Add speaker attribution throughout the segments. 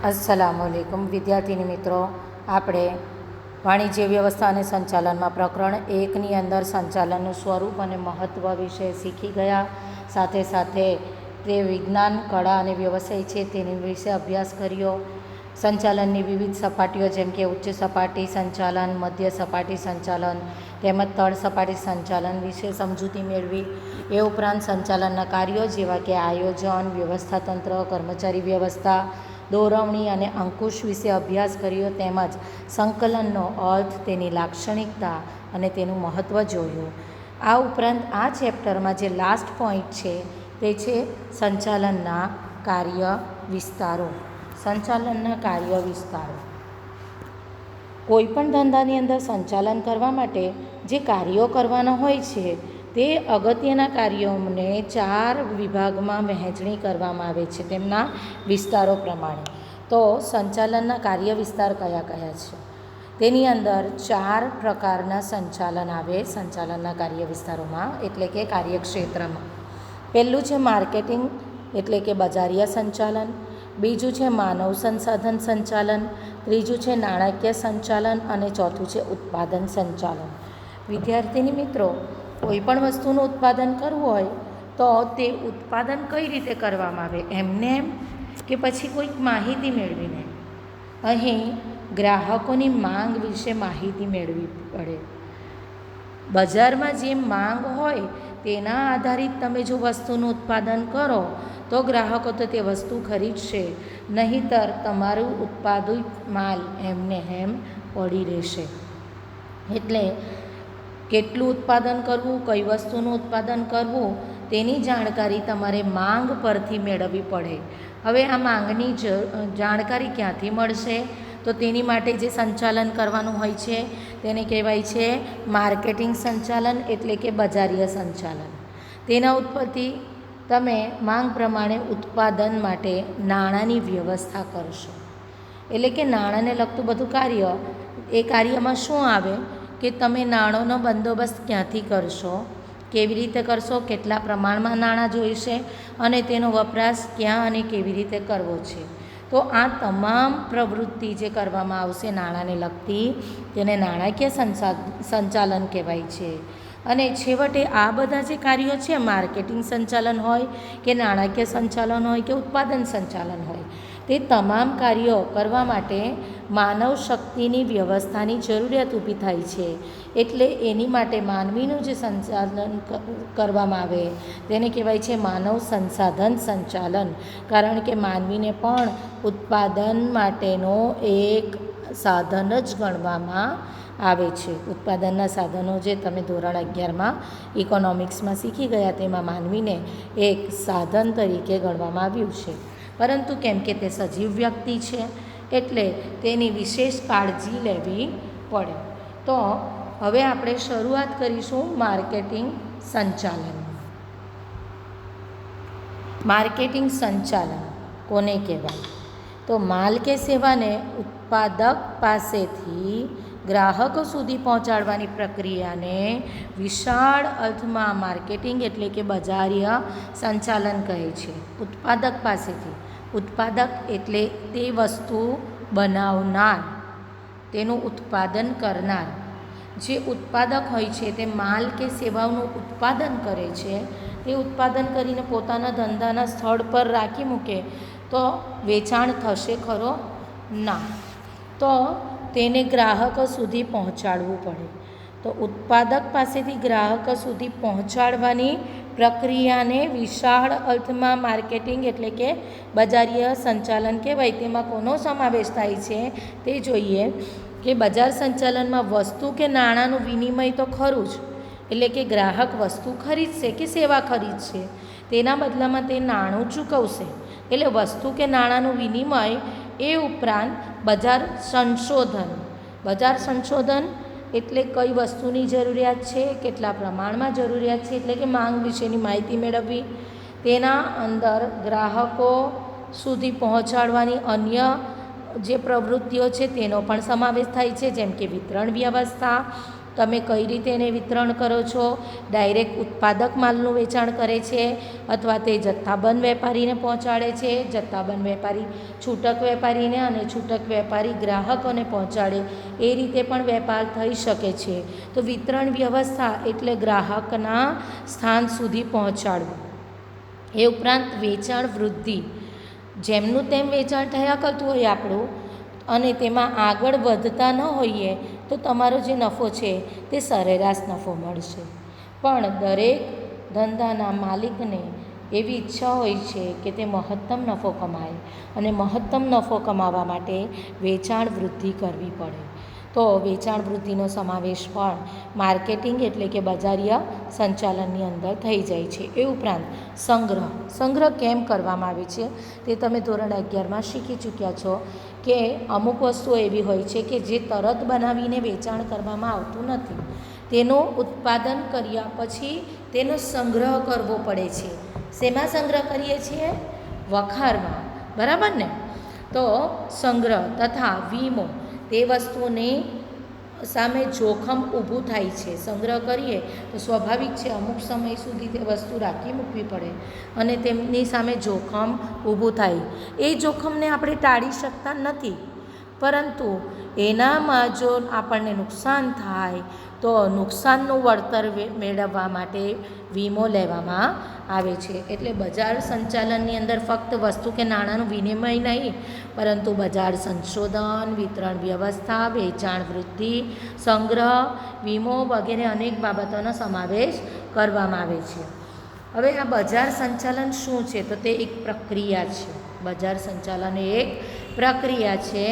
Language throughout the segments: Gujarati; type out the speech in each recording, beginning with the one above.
Speaker 1: अस्सलामुअलैकुम विद्यार्थिनी मित्रों, આપણે વાણિજ્ય વ્યવસ્થા અને સંચાલનમાં પ્રકરણ 1ની અંદર સંચાલનનું સ્વરૂપ અને મહત્ત્વ વિશે શીખી ગયા. સાથે સાથે તે વિજ્ઞાન, કળા અને વ્યવસાય છે તેની વિશે અભ્યાસ કર્યો. સંચાલનની વિવિધ સપાટીઓ જેમ કે ઉચ્ચ સપાટી સંચાલન, મધ્ય સપાટી સંચાલન તેમજ તળ સપાટી સંચાલન વિશે સમજૂતી મેળવી. એ ઉપરાંત સંચાલનના કાર્યો જેવા કે આયોજન, વ્યવસ્થાતંત્ર, કર્મચારી વ્યવસ્થા, દોરવણી અને અંકુશ વિશે અભ્યાસ કર્યો. તેમજ સંકલનનો અર્થ, તેની લાક્ષણિકતા અને તેનું મહત્ત્વ જોયું. આ ઉપરાંત આ ચેપ્ટરમાં જે લાસ્ટ પોઈન્ટ છે તે છે સંચાલનના કાર્ય વિસ્તારો. સંચાલનના કાર્ય વિસ્તારો. કોઈપણ ધંધાની અંદર સંચાલન કરવા માટે જે કાર્યો કરવાના હોય છે તે અગત્યના કાર્યોને 4 વિભાગમાં વહેંચણી કરવામાં આવે છે તેમના વિસ્તારો પ્રમાણે. તો સંચાલનના કાર્ય વિસ્તાર કયા કયા છે? તેની અંદર 4 પ્રકારના સંચાલન આવે સંચાલનના કાર્ય વિસ્તારોમાં, એટલે કે કાર્યક્ષેત્રમાં. પહેલું છે માર્કેટિંગ એટલે કે બજારિયા સંચાલન. બીજું છે માનવ સંસાધન સંચાલન. ત્રીજું છે નાણાકીય સંચાલન અને ચોથું છે ઉત્પાદન સંચાલન. વિદ્યાર્થીની મિત્રો, કોઈપણ વસ્તુનું ઉત્પાદન કરવું હોય તો તે ઉત્પાદન કઈ રીતે કરવામાં આવે? એમને એમ કે પછી કોઈક માહિતી મેળવીને? અહીં ગ્રાહકોની માંગ વિશે માહિતી મેળવી પડે. બજારમાં જે માંગ હોય તેના આધારિત તમે જો વસ્તુનું ઉત્પાદન કરો તો ગ્રાહકો તો તે વસ્તુ ખરીદશે, નહીંતર તમારું ઉત્પાદિત માલ એમને એમ પડી રહેશે. એટલે કેટલું ઉત્પાદન કરવું, કઈ વસ્તુનું ઉત્પાદન કરવું તેની જાણકારી તમારે માંગ પરથી મેળવવી પડે. હવે આ માંગની જાણકારી ક્યાંથી મળશે? તો તેની માટે જે સંચાલન કરવાનું હોય છે તેને કહેવાય છે માર્કેટિંગ સંચાલન એટલે કે બજારિયા સંચાલન. તેના ઉપરથી તમે માંગ પ્રમાણે ઉત્પાદન માટે નાણાંની વ્યવસ્થા કરશો. એટલે કે નાણાંને લગતું બધું કાર્ય. એ કાર્યમાં શું આવે કે તમે નાણાંનો બંદોબસ્ત ક્યાંથી કરશો, કેવી રીતે કરશો, કેટલા પ્રમાણમાં નાણાં જોઈશે અને તેનો વપરાશ ક્યાં અને કેવી રીતે કરવો છે. તો આ તમામ પ્રવૃત્તિ જે કરવામાં આવશે નાણાંને લગતી તેને નાણાકીય સંચાલન કહેવાય છે. અને છેવટે આ બધા જે કાર્યો છે, માર્કેટિંગ સંચાલન હોય કે નાણાકીય સંચાલન હોય કે ઉત્પાદન સંચાલન હોય, તે તમામ કાર્યો કરવા માટે માનવ શક્તિની વ્યવસ્થાની જરૂરિયાત ઊભી થાય છે. એટલે એની માટે માનવીનું જે સંચાલન કરવામાં આવે તેને કહેવાય છે માનવ સંસાધન સંચાલન. કારણ કે માનવીને પણ ઉત્પાદન માટેનો એક સાધન જ ગણવામાં આવે છે. ઉત્પાદનના સાધનો જે તમે ધોરણ 11માં ઇકોનોમિક્સમાં શીખી ગયા તેમાં માનવીને એક સાધન તરીકે ગણવામાં આવ્યું છે. પરંતુ કેમ કે તે સજીવ વ્યક્તિ છે એટલે તેની વિશેષ કાળજી લેવી પડે. તો હવે આપણે શરૂઆત કરીશું માર્કેટિંગ સંચાલન. માર્કેટિંગ સંચાલન કોને કહેવાય? તો માલ કે સેવાને ઉત્પાદક પાસેથી ગ્રાહકો સુધી પહોંચાડવાની પ્રક્રિયાને વિશાળ અર્થમાં માર્કેટિંગ એટલે કે બજારિય સંચાલન કહે છે. ઉત્પાદક પાસેથી. ઉત્પાદક એટલે તે વસ્તુ બનાવનાર, તેનું ઉત્પાદન કરનાર. જે ઉત્પાદક હોય છે તે માલ કે સેવાઓનું ઉત્પાદન કરે છે. તે ઉત્પાદન કરીને પોતાના ધંધાના સ્થળ પર રાખી મૂકે તો વેચાણ થશે ખરો? ના. તો તેને ગ્રાહકો સુધી પહોંચાડવું પડે. તો ઉત્પાદક પાસેથી ગ્રાહકો સુધી પહોંચાડવાની પ્રક્રિયાને વિશાળ અર્થમાં માર્કેટિંગ એટલે કે બજારિય સંચાલન કહેવાય. તેમાં કોનો સમાવેશ થાય છે તે જોઈએ કે બજાર સંચાલનમાં વસ્તુ કે નાણાંનું વિનિમય તો ખરું જ. એટલે કે ગ્રાહક વસ્તુ ખરીદશે કે સેવા ખરીદશે, તેના બદલામાં તે નાણું ચૂકવશે. એટલે વસ્તુ કે નાણાંનું વિનિમય. એ ઉપરાંત બજાર સંશોધન. બજાર સંશોધન એટલે કઈ વસ્તુની જરૂરિયાત છે, કેટલા પ્રમાણમાં જરૂરિયાત છે, એટલે કે માંગ વિશેની માહિતી મેળવવી. તેના અંદર ગ્રાહકો સુધી પહોંચાડવાની અન્ય જે પ્રવૃત્તિઓ છે તેનો પણ સમાવેશ થાય છે, જેમ કે વિતરણ વ્યવસ્થા, તમે કઈ રીતે એને વિતરણ કરો છો? ડાયરેક્ટ ઉત્પાદક માલનું વેચાણ કરે છે અથવા તે જથ્થાબંધ વેપારીને પહોંચાડે છે, જથ્થાબંધ વેપારી છૂટક વેપારીને અને છૂટક વેપારી ગ્રાહકોને પહોંચાડે, એ રીતે પણ વેપાર થઈ શકે છે. તો વિતરણ વ્યવસ્થા એટલે ગ્રાહકના સ્થાન સુધી પહોંચાડવું. એ ઉપરાંત વેચાણ વૃદ્ધિ, જેમનું તેમ વેચાણ થયા કરતું હોય આપણું અને તેમાં આગળ વધતા ન હોઈએ તો તમારો જે નફો છે તે સરેરાશ નફો મળશે. પણ દરેક ધંધાના માલિકને એવી ઈચ્છા હોય છે કે તે મહત્તમ નફો કમાય અને મહત્તમ નફો કમાવા માટે વેચાણ વૃદ્ધિ કરવી પડે. તો વેચાણ વૃદ્ધિનો સમાવેશ પણ માર્કેટિંગ એટલે કે બજારીય સંચાલનની અંદર થઈ જાય છે. એ ઉપરાંત સંગ્રહ કેમ કરવામાં આવે છે તે તમે ધોરણ 11માં શીખી ચૂક્યા છો કે અમુક વસ્તુઓ એવી હોય છે કે જે તરત બનાવીને વેચાણ કરવામાં આવતું નથી. તેનું ઉત્પાદન કર્યા પછી તેનો સંગ્રહ કરવો પડે છે. શેમાં સંગ્રહ કરીએ છીએ? વખારમાં, બરાબર ને? તો સંગ્રહ તથા વીમો, તે વસ્તુની સામે જોખમ ઊભું થાય છે. સંગ્રહ કરીએ તો સ્વાભાવિક છે અમુક સમય સુધી તે વસ્તુ રાખી મૂકવી પડે અને તેમની સામે જોખમ ઊભું થાય. એ જોખમને આપણે ટાળી શકતા નથી, પરંતુ એનામાં જો આપણને નુકસાન થાય તો નુકસાનનું વળતર મેળવવા માટે વીમો લેવામાં આવે છે. એટલે બજાર સંચાલનની અંદર ફક્ત વસ્તુ કે નાણાંનું વિનિમય નહીં, પરંતુ બજાર સંશોધન, વિતરણ વ્યવસ્થા, વેચાણ વૃદ્ધિ, સંગ્રહ, વીમો વગેરે અનેક બાબતોનો સમાવેશ કરવામાં આવે છે. હવે આ બજાર સંચાલન શું છે? તો તે એક પ્રક્રિયા છે. બજાર સંચાલન એક પ્રક્રિયા છે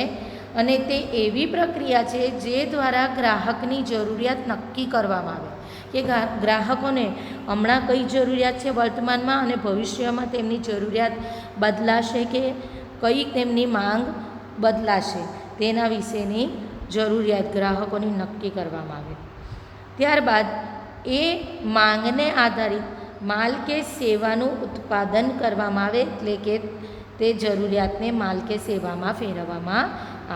Speaker 1: અને તે એવી પ્રક્રિયા છે જે દ્વારા ગ્રાહકની જરૂરિયાત નક્કી કરવામાં આવે કે ગ્રાહકોને હમણાં કઈ જરૂરિયાત છે વર્તમાનમાં અને ભવિષ્યમાં તેમની જરૂરિયાત બદલાશે કે કઈ તેમની માંગ બદલાશે, તેના વિશેની જરૂરિયાત ગ્રાહકોની નક્કી કરવામાં આવે. ત્યારબાદ એ માંગને આધારિત માલ કે સેવાનું ઉત્પાદન કરવામાં આવે, એટલે કે તે જરૂરિયાતને માલ કે સેવામાં ફેરવવામાં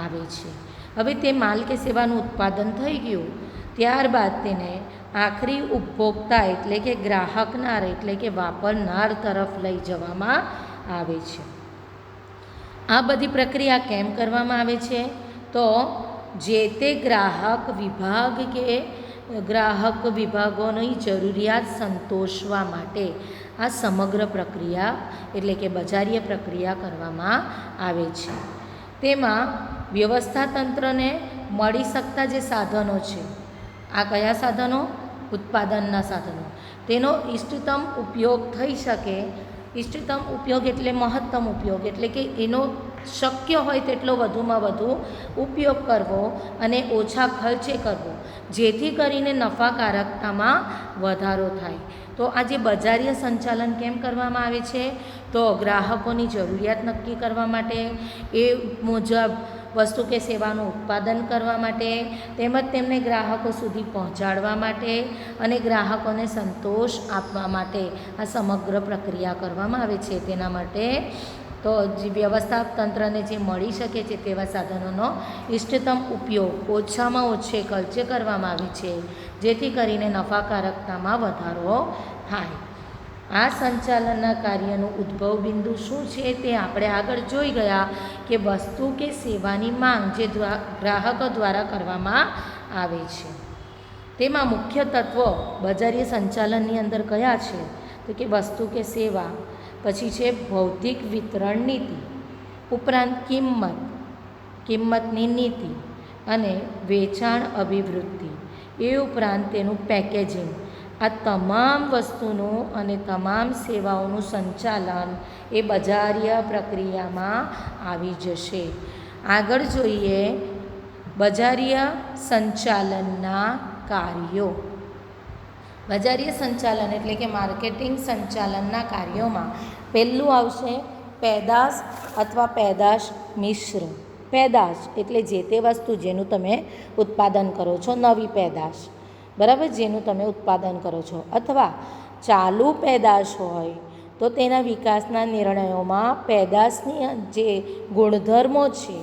Speaker 1: આવે છે. હવે તે માલ કે સેવાનું ઉત્પાદન થઈ ગયું, ત્યારબાદ તેને આખરી ઉપભોક્તા એટલે કે ગ્રાહકનાર એટલે કે વાપરનાર તરફ લઈ જવામાં આવે છે. આ બધી પ્રક્રિયા કેમ કરવામાં આવે છે? તો જે તે ગ્રાહક વિભાગ કે ગ્રાહક વિભાગોની જરૂરિયાત સંતોષવા માટે આ સમગ્ર પ્રક્રિયા એટલે કે બજારીય પ્રક્રિયા કરવામાં આવે છે. તેમાં વ્યવસ્થા તંત્રને મળી શકતા જે સાધનો છે, આ કયા સાધનો? ઉત્પાદનના સાધનો. તેનો ઇષ્ટતમ ઉપયોગ થઈ શકે. ઇષ્ટતમ ઉપયોગ એટલે મહત્તમ ઉપયોગ, એટલે કે એનો શક્ય હોય તેટલો વધુમાં વધુ ઉપયોગ કરવો અને ઓછા ખર્ચે કરવો, જેથી કરીને નફાકારકતામાં વધારો થાય. તો આ જે બજારીય સંચાલન કેમ કરવામાં આવે છે? તો ગ્રાહકોની જરૂરિયાત નક્કી કરવા માટે, એ મુજબ વસ્તુ કે સેવાનું ઉત્પાદન કરવા માટે, તેમજ તેમને ગ્રાહકો સુધી પહોંચાડવા માટે અને ગ્રાહકોને સંતોષ આપવા માટે આ સમગ્ર પ્રક્રિયા કરવામાં આવે છે. તેના માટે તો જે વ્યવસ્થા તંત્રને જે મળી શકે છે તેવા સાધનોનો ઇષ્ટતમ ઉપયોગ ઓછામાં ઓછે ખર્ચે કરવામાં આવે છે, જેથી કરીને નફાકારકતામાં વધારો થાય. આ સંચાલનના કાર્યનું ઉદ્ભવ બિંદુ શું છે તે આપણે આગળ જોઈ ગયા કે વસ્તુ કે સેવાની માંગ જે ગ્રાહકો દ્વારા કરવામાં આવે છે. તેમાં મુખ્ય તત્વો બજારીય સંચાલનની અંદર કયા છે? તો કે વસ્તુ કે સેવા, પછી છે ભૌતિક વિતરણ નીતિ, ઉપરાંત કિંમતની નીતિ અને વેચાણ અભિવૃદ્ધિ, એ ઉપરાંત તેનું પેકેજિંગ. આ તમામ વસ્તુનું અને તમામ સેવાઓનું સંચાલન એ બજારીય પ્રક્રિયામાં આવી જશે. આગળ જોઈએ બજારીય સંચાલનના કાર્યો. બજારીય સંચાલન એટલે કે માર્કેટિંગ સંચાલનના કાર્યોમાં પહેલું આવશે પેદાશ અથવા પેદાશ મિશ્ર. પેદાશ એટલે જે તે વસ્તુ જેનું તમે ઉત્પાદન કરો છો, નવી પેદાશ, બરાબર, જેનું તમે ઉત્પાદન કરો છો, અથવા ચાલુ પેદાશ હોય તો તેના વિકાસના નિર્ણયોમાં પેદાશની જે ગુણધર્મો છે,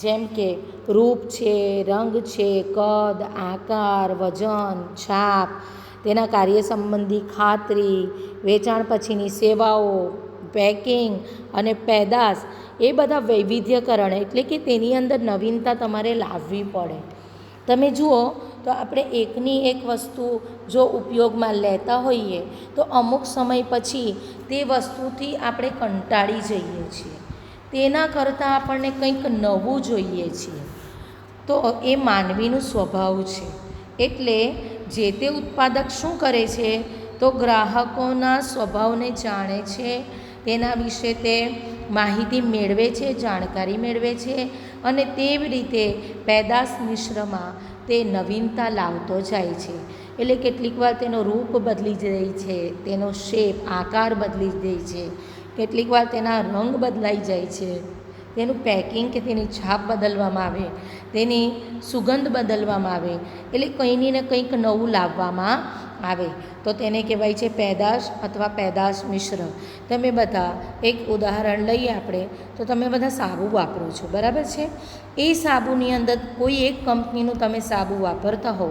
Speaker 1: જેમ કે રૂપ છે, રંગ છે, કદ, આકાર, વજન, છાપ, તેના કાર્ય સંબંધી ખાતરી, વેચાણ પછીની સેવાઓ, પેકિંગ અને પેદાશ, એ બધા વૈવિધ્યકરણ એટલે કે તેની અંદર નવીનતા તમારે લાવવી પડે. તમે જુઓ તો આપણે એકની એક વસ્તુ જો ઉપયોગમાં લેતા હોઈએ તો અમુક સમય પછી તે વસ્તુથી આપણે કંટાળી જઈએ છીએ. તેના કરતાં આપણને કંઈક નવું જોઈએ છીએ. તો એ માનવીનું સ્વભાવ છે. એટલે જે તે ઉત્પાદક શું કરે છે તો ગ્રાહકોના સ્વભાવને જાણે છે, તેના વિશે તે માહિતી મેળવે છે, જાણકારી મેળવે છે અને તેવી રીતે પેદાશ મિશ્રમાં તે નવીનતા લાવતો જાય છે. એટલે કેટલીક વાર તેનો રૂપ બદલી જાય છે, તેનો શેપ આકાર બદલી જાય છે, કેટલીક વાર તેના રંગ બદલાઈ જાય છે, તેનું પેકિંગ કે તેની છાપ બદલવામાં આવે, તેની સુગંધ બદલવામાં આવે, એટલે કંઈની ને કંઈક નવું લાવવામાં આવે તો તેને કહેવાય છે પેદાશ અથવા પેદાશ મિશ્ર. તમે બધા એક ઉદાહરણ લઈએ આપણે તો તમે બધા સાબુ વાપરો છો, બરાબર છે. એ સાબુની અંદર કોઈ એક કંપનીનું તમે સાબુ વાપરતા હો,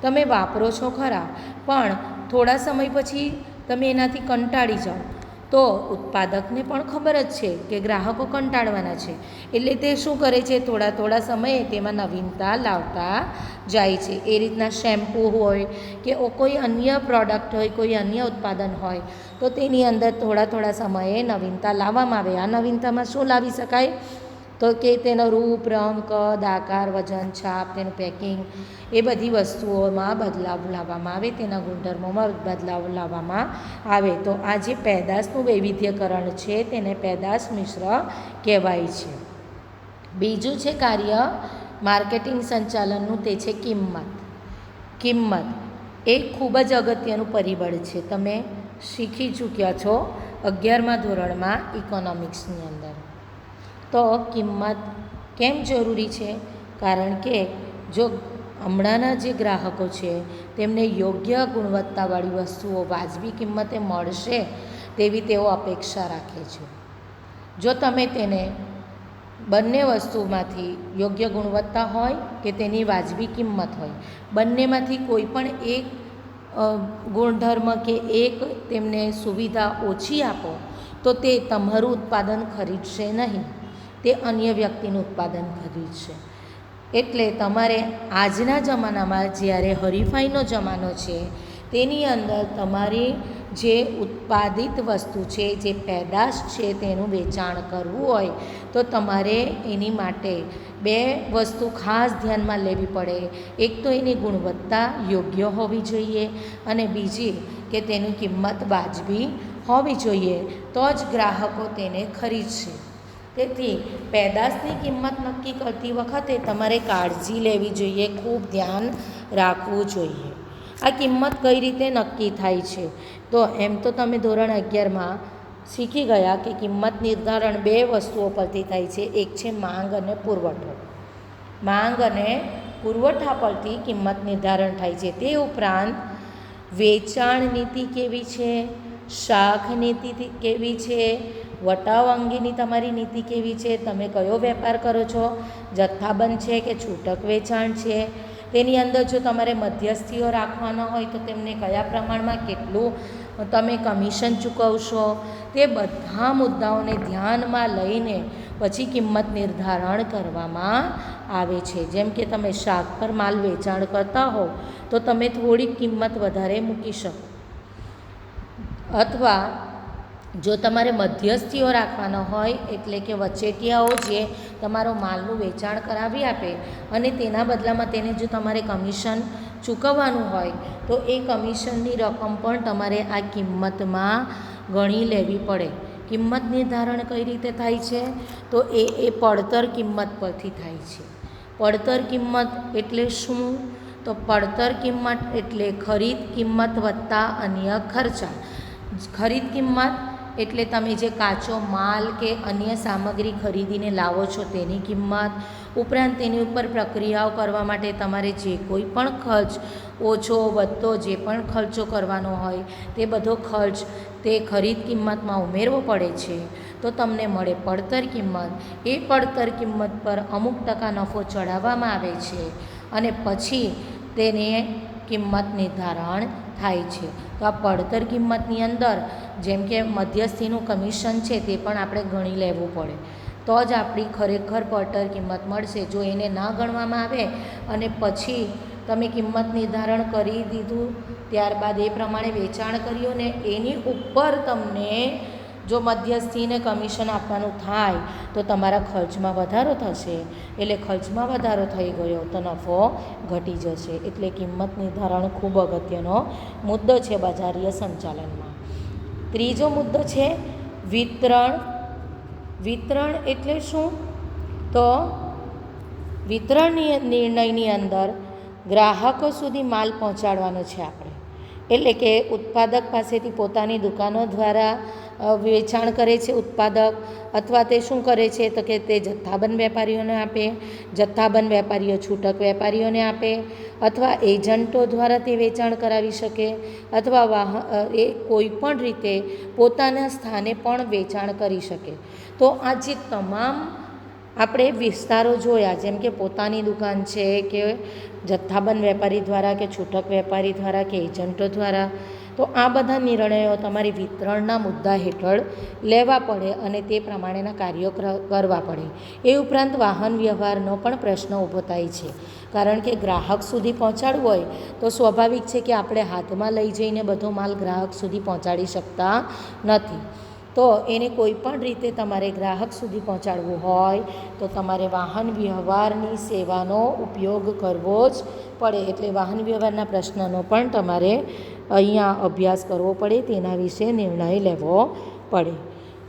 Speaker 1: તમે વાપરો છો ખરા, પણ થોડા સમય પછી તમે એનાથી કંટાળી જાઓ તો ઉત્પાદકને પણ ખબર જ છે કે ગ્રાહકો કંટાળવાના છે, એટલે તે શું કરે છે, થોડા સમયે તેમાં નવીનતા લાવતા જાય છે. એ રીતના શેમ્પૂ હોય કે કોઈ અન્ય પ્રોડક્ટ હોય, કોઈ અન્ય ઉત્પાદન હોય તો તેની અંદર થોડા સમયે નવીનતા લાવવામાં આવે. આ નવીનતામાં શું લાવી શકાય તો કે તેનો રૂપ, રંગ, કદ, આકાર, વજન, છાપ, તેનું પેકિંગ, એ બધી વસ્તુઓમાં બદલાવ લાવવામાં આવે, તેના ગુણધર્મોમાં બદલાવ લાવવામાં આવે. તો આ જે પેદાશનું વૈવિધ્યકરણ છે તેને પેદાશ મિશ્ર કહેવાય છે. બીજું છે કાર્ય માર્કેટિંગ સંચાલનનું, તે છે કિંમત. કિંમત એ ખૂબ જ અગત્યનું પરિબળ છે. તમે શીખી ચૂક્યા છો 11મા ધોરણમાં ઇકોનોમિક્સની અંદર. તો કિંમત કેમ જરૂરી છે? કારણ કે જો હમણાંના જે ગ્રાહકો છે તેમને યોગ્ય ગુણવત્તાવાળી વસ્તુઓ વાજબી કિંમતે મળશે તેવી તેઓ અપેક્ષા રાખે છે. જો તમે તેને બંને વસ્તુમાંથી યોગ્ય ગુણવત્તા હોય કે તેની વાજબી કિંમત હોય, બંનેમાંથી કોઈ પણ એક ગુણધર્મ કે એક તેમને સુવિધા ઓછી આપો તો તે તમારું ઉત્પાદન ખરીદશે નહીં, તે અન્ય વ્યક્તિનું ઉત્પાદન ખરીદશે. એટલે તમારે આજના જમાનામાં જ્યારે હરીફાઈનો જમાનો છે તેની અંદર તમારી જે ઉત્પાદિત વસ્તુ છે, જે પેદાશ છે તેનું વેચાણ કરવું હોય તો તમારે એની માટે બે વસ્તુ ખાસ ધ્યાનમાં લેવી પડે. એક તો એની ગુણવત્તા યોગ્ય હોવી જોઈએ અને બીજી કે તેની કિંમત વાજબી હોવી જોઈએ, તો જ ગ્રાહકો તેને ખરીદશે. તેથી પેદાશની કિંમત નક્કી કરતી વખતે તમારે કાળજી લેવી જોઈએ, ખૂબ ધ્યાન રાખવું જોઈએ. આ કિંમત કઈ રીતે નક્કી થાય છે? તો એમ તો તમે ધોરણ 11માં શીખી ગયા કે કિંમત નિર્ધારણ બે વસ્તુઓ પરથી થાય છે. એક છે માંગ અને પુરવઠો. માંગ અને પુરવઠા પરથી કિંમત નિર્ધારણ થાય છે. તે ઉપરાંત વેચાણ નીતિ કેવી છે, શાખ નીતિ કેવી છે, વટાવ અંગેની તમારી નીતિ કેવી છે, તમે કયો વેપાર કરો છો, જથ્થાબંધ છે કે છૂટક વેચાણ છે, તેની અંદર જો તમારે મધ્યસ્થીઓ રાખવાના હોય તો તેમને કયા પ્રમાણમાં કેટલું તમે કમિશન ચૂકવશો, તે બધા મુદ્દાઓને ધ્યાનમાં લઈને પછી કિંમત નિર્ધારણ કરવામાં આવે છે. જેમ કે તમે શાક પર માલ વેચાણ કરતા હો તો તમે થોડીક કિંમત વધારે મૂકી શકો, અથવા જો તમારે મધ્યસ્થીઓ રાખવાનો હોય એટલે કે વચેટિયાઓ જે તમારો માલનું વેચાણ કરાવી આપે અને તેના બદલામાં તેને જો તમારે કમિશન ચૂકવવાનું હોય તો એ કમિશનની રકમ પણ તમારે આ કિંમતમાં ગણી લેવી પડે. કિંમત નિર્ધારણ કઈ રીતે થાય છે? તો એ પડતર કિંમત પરથી થાય છે. પડતર કિંમત એટલે શું? તો પડતર કિંમત એટલે ખરીદ કિંમત વત્તા અન્ય ખર્ચા. ખરીદ કિંમત એટલે તમે જે કાચો માલ કે અન્ય સામગ્રી ખરીદીને લાવો છો તેની કિંમત, ઉપરાંત તેની ઉપર પ્રક્રિયાઓ કરવા માટે તમારે જે કોઈ પણ ખર્ચ ઓછો વધતો જે પણ ખર્ચો કરવાનો હોય તે બધો ખર્ચ તે ખરીદ કિંમતમાં ઉમેરવો પડે છે. તો તમને મળે પડતર કિંમત. એ પડતર કિંમત પર અમુક ટકા નફો ચડાવવામાં આવે છે અને પછી તેને કિંમત નિર્ધારણ થાય છે. તો આ પડતર કિંમતની અંદર જેમ કે મધ્યસ્થીનું કમિશન છે તે પણ આપણે ગણી લેવું પડે, તો જ આપણી ખરેખર પડતર કિંમત મળશે. જો એને ના ગણવામાં આવે અને પછી તમે કિંમત નિર્ધારણ કરી દીધું, ત્યારબાદ એ પ્રમાણે વેચાણ કર્યું ને એની ઉપર તમને જો મધ્યસ્થીને કમિશન આપવાનું થાય તો તમારા ખર્ચમાં વધારો થશે. એટલે ખર્ચમાં વધારો થઈ ગયો તો નફો ઘટી જશે. એટલે કિંમત નિર્ધારણ ખૂબ અગત્યનો મુદ્દો છે બજારીય સંચાલનમાં. ત્રીજો મુદ્દો છે વિતરણ. વિતરણ એટલે શું? તો વિતરણની નિર્ણયની અંદર ગ્રાહકો સુધી માલ પહોંચાડવાનો છે આપણે. એટલે કે ઉત્પાદક પાસેથી પોતાની દુકાનો દ્વારા વેચાણ કરે છે ઉત્પાદક, અથવા તે શું કરે છે તો કે તે જથ્થાબંધ વેપારીઓને આપે, જથ્થાબંધ વેપારીઓ છૂટક વેપારીઓને આપે, અથવા એજન્ટો દ્વારા તે વેચાણ કરાવી શકે, અથવા એ કોઈ પણ રીતે પોતાના સ્થાને પણ વેચાણ કરી શકે. તો આ જે તમામ આપણે વિસ્તારો જોયા, જેમ કે પોતાની દુકાન છે કે જથ્થાબંધ વેપારી દ્વારા કે છૂટક વેપારી દ્વારા કે એજન્ટો દ્વારા, તો આ બધા નિર્ણયો તમારી વિતરણના મુદ્દા હેઠળ લેવા પડે અને તે પ્રમાણેના કાર્યો કરવા પડે. એ ઉપરાંત વાહન વ્યવહારનો પણ પ્રશ્ન ઊભો થાય છે, કારણ કે ગ્રાહક સુધી પહોંચાડવું હોય તો સ્વાભાવિક છે કે આપણે હાથમાં લઈ જઈને બધો માલ ગ્રાહક સુધી પહોંચાડી શકતા નથી. તો એને કોઈ પણ રીતે તમારે ગ્રાહક સુધી પહોંચાડવું હોય તો તમારે વાહન વ્યવહારની સેવાનો ઉપયોગ કરવો જ પડે. એટલે વાહન વ્યવહારના પ્રશ્નનો પણ તમારે અહીંયા અભ્યાસ કરવો પડે, તેના વિશે નિર્ણય લેવો પડે.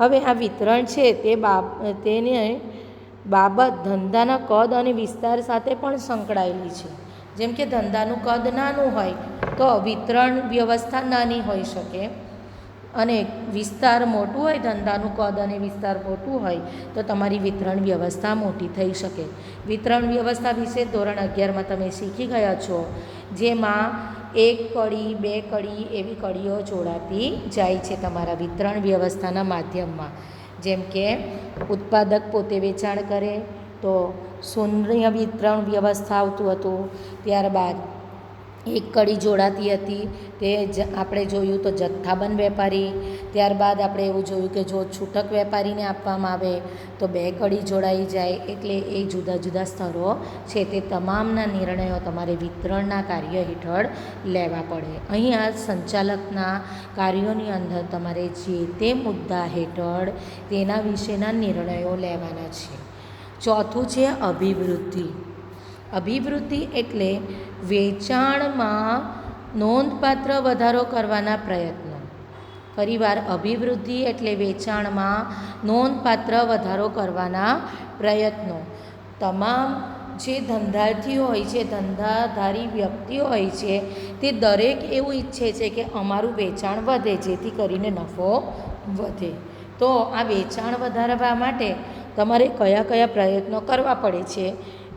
Speaker 1: હવે આ વિતરણ છે તેને બાબત ધંધાના કદ અને વિસ્તાર સાથે પણ સંકળાયેલી છે. જેમ કે ધંધાનું કદ નાનું હોય તો વિતરણ વ્યવસ્થા નાની હોઈ શકે, અને વિસ્તાર મોટું હોય, ધંધાનું કદ અને વિસ્તાર મોટું હોય તો તમારી વિતરણ વ્યવસ્થા મોટી થઈ શકે. વિતરણ વ્યવસ્થા વિશે ધોરણ 11માં તમે શીખી ગયા છો, જેમાં 1 કડી 2 કડી એવી કડીઓ જોડાતી જાય છે તમારા વિતરણ વ્યવસ્થાના માધ્યમમાં. જેમ કે ઉત્પાદક પોતે વેચાણ કરે તો શૂન્ય વિતરણ વ્યવસ્થા આવતું હતું. ત્યારબાદ 1 કડી જોડાતી હતી, તે આપણે જોયું તો જથ્થાબંધ વેપારી. ત્યારબાદ આપણે એવું જોયું કે જો છૂટક વેપારીને આપવામાં આવે તો 2 કડી જોડાઈ જાય. એટલે એ જુદા જુદા સ્તરો છે, તે તમામના નિર્ણયો તમારે વિતરણના કાર્ય હેઠળ લેવા પડે. અહીંયા સંચાલકના કાર્યોની અંદર તમારે જે તે મુદ્દા હેઠળ તેના વિશેના નિર્ણયો લેવાના છે. ચોથું છે અભિવૃદ્ધિ. અભિવૃદ્ધિ એટલે વેચાણમાં નોંધપાત્ર વધારો કરવાના પ્રયત્નો. ફરીવાર, અભિવૃદ્ધિ એટલે વેચાણમાં નોંધપાત્ર વધારો કરવાના પ્રયત્નો. તમામ જે ધંધાર્થીઓ હોય છે, ધંધાધારી વ્યક્તિઓ હોય છે, તે દરેક એવું ઈચ્છે છે કે અમારું વેચાણ વધે, જેથી કરીને નફો વધે. તો આ વેચાણ વધારવા માટે તમારે કયા કયા પ્રયત્નો કરવા પડે છે,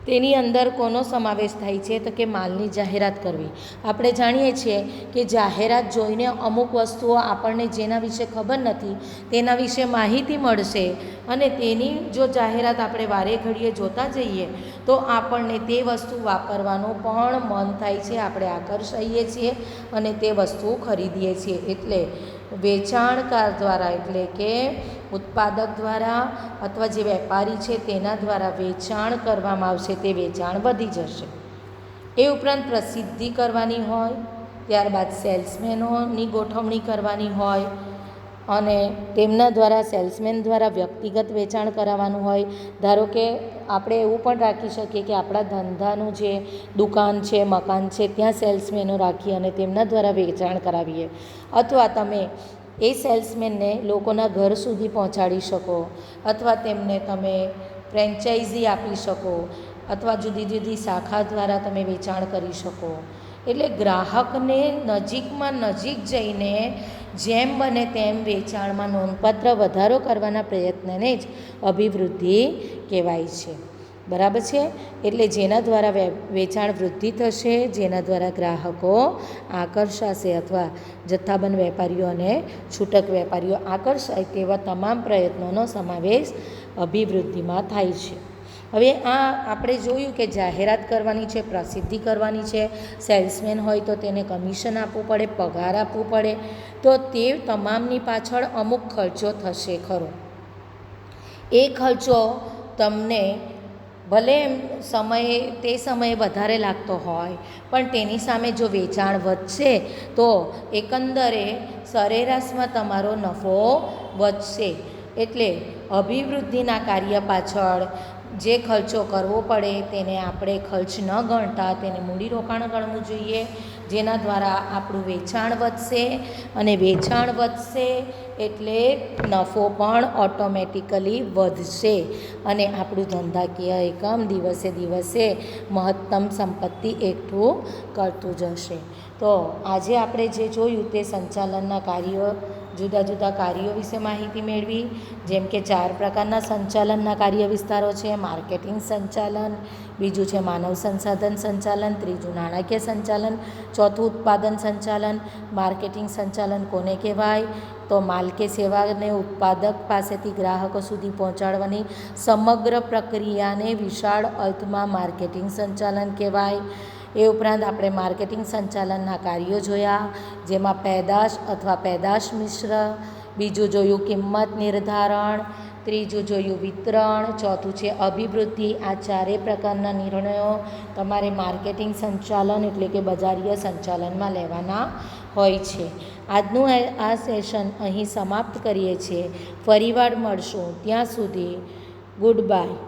Speaker 1: તેની અંદર કોનો સમાવેશ થાય છે તો કે માલની જાહેરાત કરવી. આપણે જાણીએ છીએ કે જાહેરાત જોઈને અમુક વસ્તુઓ આપણને જેના વિશે ખબર નથી તેના વિશે માહિતી મળશે, અને તેની જો જાહેરાત આપણે વારે ઘડીએ જોતા જઈએ તો આપણને તે વસ્તુ વાપરવાનું પણ મન થાય છે, આપણે આકર્ષાઈએ છીએ અને તે વસ્તુ ખરીદીએ છીએ. એટલે વેચાણકાર દ્વારા, એટલે કે ઉત્પાદક દ્વારા અથવા જે વેપારી છે તેના દ્વારા વેચાણ કરવામાં આવશે, તે વેચાણ વધી જશે. એ ઉપરાંત પ્રસિદ્ધિ કરવાની હોય, ત્યારબાદ સેલ્સમેનોની ગોઠવણી કરવાની હોય અને તેમના દ્વારા સેલ્સમેન દ્વારા વ્યક્તિગત વેચાણ કરાવવાનું હોય. ધારો કે આપણે એવું પણ રાખી શકીએ કે આપણા ધંધાનું જે દુકાન છે, મકાન છે, ત્યાં સેલ્સમેનો રાખી અને તેમના દ્વારા વેચાણ કરાવીએ, અથવા તમે એ સેલ્સમેનને લોકોના ઘર સુધી પહોંચાડી શકો, અથવા તેમને તમે ફ્રેન્ચાઇઝી આપી શકો, અથવા જુદી જુદી શાખા દ્વારા તમે વેચાણ કરી શકો. એટલે ગ્રાહકને નજીકમાં નજીક જઈને જેમ બને તેમ વેચાણમાં નોંધપાત્ર વધારો કરવાના પ્રયત્નને જ અભિવૃદ્ધિ કહેવાય છે. બરાબર છે. એટલે જેના દ્વારા વેચાણ વૃદ્ધિ થશે, જેના દ્વારા ગ્રાહકો આકર્ષાશે અથવા જથ્થાબંધ વેપારીઓ અને છૂટક વેપારીઓ આકર્ષાય તેવા તમામ પ્રયત્નોનો સમાવેશ અભિવૃદ્ધિમાં થાય છે. હવે આ આપણે જોયું કે જાહેરાત કરવાની છે, પ્રસિદ્ધિ કરવાની છે, સેલ્સમેન હોય તો તેને કમિશન આપવું પડે, પગાર આપવું પડે, તો તે તમામની પાછળ અમુક ખર્ચો થશે ખરો. એ ખર્ચો તમને ભલે તે સમયે વધારે લાગતો હોય, પણ તેની સામે જો વેચાણ વધશે તો એકંદરે સરેરાશમાં તમારો નફો વધશે. એટલે અભિવૃદ્ધિના કાર્ય પાછળ જે ખર્ચો કરવો પડે તેને આપણે ખર્ચ ન ગણતા તેને મૂડીરોકાણ ગણવું જોઈએ, જેના દ્વારા આપણું વેચાણ વધશે, અને વેચાણ વધશે એટલે નફો પણ ઓટોમેટિકલી વધશે અને આપણું ધંધાકીય એકમ દિવસે દિવસે મહત્તમ સંપત્તિ એકઠું કરતું જશે. તો આજે આપણે જે જોયું તે સંચાલનના કાર્યો, જુદા જુદા કાર્યો વિશે માહિતી મેળવી. જેમ કે 4 પ્રકારના સંચાલનના કાર્ય વિસ્તારો છે: માર્કેટિંગ સંચાલન, બીજું છે માનવ સંસાધન સંચાલન, ત્રીજું નાણાકીય સંચાલન, ચોથું ઉત્પાદન સંચાલન. માર્કેટિંગ સંચાલન કોને કહેવાય? તો માલ કે સેવાને ઉત્પાદક પાસેથી ગ્રાહકો સુધી પહોંચાડવાની સમગ્ર પ્રક્રિયાને વિશાળ અર્થમાં માર્કેટિંગ સંચાલન કહેવાય. એ ઉપરાંત આપણે માર્કેટિંગ સંચાલનના કાર્યો જોયા, જેમાં પેદાશ અથવા પેદાશ મિશ્ર, બીજું જોયું કિંમત નિર્ધારણ, ત્રીજું જોયું વિતરણ, ચોથું છે અભિવૃદ્ધિ. આ 4 પ્રકારના નિર્ણયો તમારે માર્કેટિંગ સંચાલન એટલે કે બજારીય સંચાલનમાં લેવાના હોય છે. આજનું આ સેશન અહીં સમાપ્ત કરીએ છીએ. ફરીવાર મળશું. ત્યાં સુધી ગુડ બાય.